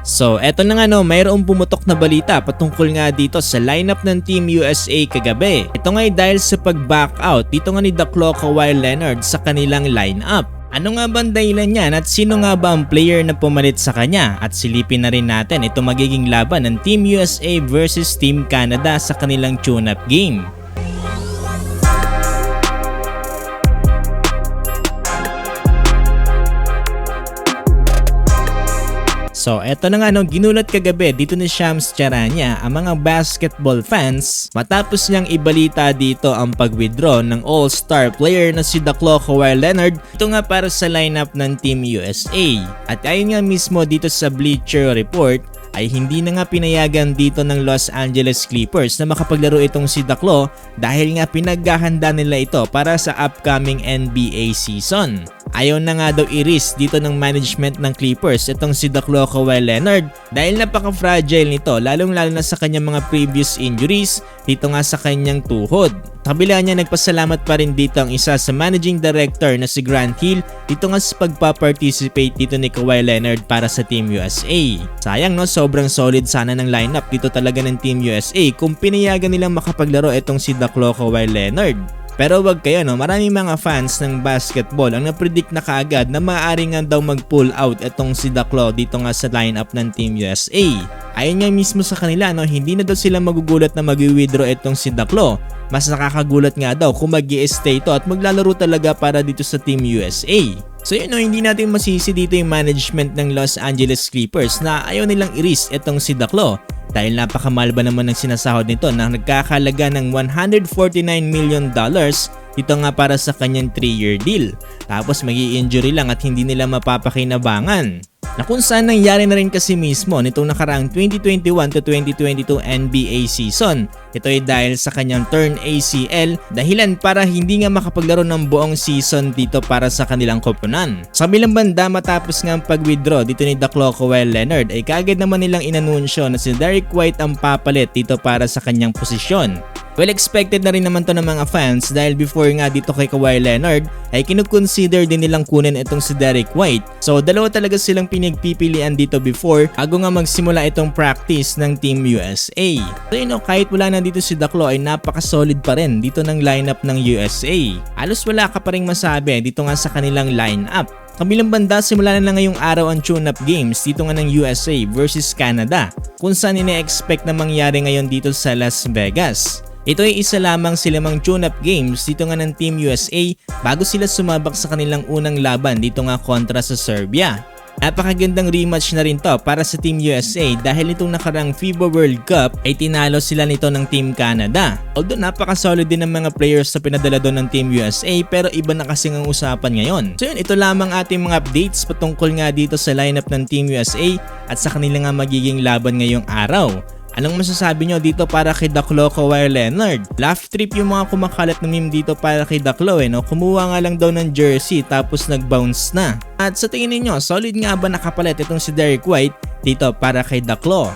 So eto na nga no, mayroong pumutok na balita patungkol nga dito sa lineup ng Team USA kagabi. Ito nga ay dahil sa pag-back out dito nga ni Daklo Kawhi Leonard sa kanilang lineup. Ano nga ba ang dahilan niyan at sino nga ba ang player na pumalit sa kanya? At silipin na rin natin ito magiging laban ng Team USA versus Team Canada sa kanilang tune-up game. So eto na nga no, ginulat kagabi dito ni Shams Charania ang mga basketball fans matapos niyang ibalita dito ang pag-withdraw ng all-star player na si Daklo Kawhi Leonard. Ito nga para sa lineup ng Team USA. At ayon nga mismo dito sa Bleacher Report ay hindi na nga pinayagan dito ng Los Angeles Clippers na makapaglaro itong si Daklo dahil nga pinaghahanda nila ito para sa upcoming NBA season. Ayaw na nga daw i-risk dito ng management ng Clippers itong si Daklo Kawhi Leonard dahil napaka-fragile nito lalong-lalo na sa kanyang mga previous injuries dito nga sa kanyang tuhod. Kabila niya, nagpasalamat pa rin dito ang isa sa managing director na si Grant Hill dito nga sa pagpa-participate dito ni Kawhi Leonard para sa Team USA. Sayang no, sobrang solid sana ng lineup dito talaga ng Team USA kung pinayagan nilang makapaglaro itong si Daklo Kawhi Leonard. Pero wag kayo no, maraming mga fans ng basketball ang napredict na kaagad na maaari nga daw mag-pull out itong si Daklo dito nga sa lineup ng Team USA. Ayon nga mismo sa kanila no, hindi na daw sila magugulat na mag-withdraw itong si Daklo. Mas nakakagulat nga daw kung mag-i-stay ito at maglalaro talaga para dito sa Team USA. So yun no, hindi natin masisi dito yung management ng Los Angeles Clippers na ayaw nilang i-risk itong si Daklo. Dahil napakamahal ba naman ng sinasahod nito na nagkakalaga ng $149 million dito nga para sa kanyang 3-year deal. Tapos magi-injury lang at hindi nila mapapakinabangan. Na kung saan nangyari na rin kasi mismo nitong nakaraang 2021 to 2022 NBA season. Ito ay dahil sa kanyang turn ACL dahilan para hindi nga makapaglaro ng buong season dito para sa kanilang koponan. Sa kabilang banda matapos nga ang pag-withdraw dito ni Daklo Kawhi Leonard ay kaagad naman nilang inanunsyo na si Derrick White ang papalit dito para sa kanyang posisyon. Well, expected na rin naman to ng mga fans dahil before nga dito kay Kawhi Leonard ay kinukonsider din nilang kunin itong si Derrick White. So dalawa talaga silang pinagpipilian dito before bago nga magsimula itong practice ng Team USA. So yun know, kahit wala na dito si Daklo ay napaka-solid pa rin dito ng lineup ng USA. Halos wala ka pa rin masabi dito nga sa kanilang lineup. Kabilang banda, simula na lang ngayong araw ang tune-up games dito nga ng USA versus Canada kung saan ine-expect na mangyari ngayon dito sa Las Vegas. Ito ay isa lamang silamang tune-up games dito nga ng Team USA bago sila sumabak sa kanilang unang laban dito nga kontra sa Serbia. Napakagandang rematch na rin to para sa Team USA dahil nitong nakarang FIBA World Cup ay tinalo sila nito ng Team Canada. Although napaka-solid din ng mga players na pinadala doon ng Team USA pero iba na kasing ang usapan ngayon. So yun, ito lamang ating mga updates patungkol nga dito sa lineup ng Team USA at sa kanila nga magiging laban ngayong araw. Anong masasabi nyo dito para kay Daklo Kawhi Leonard? Laugh trip yung mga kumakalat ng meme dito para kay Daklo no? Kumuha nga lang daw ng jersey tapos nag-bounce na. At sa tingin niyo, solid nga ba nakapalit itong si Derrick White dito para kay Daklo?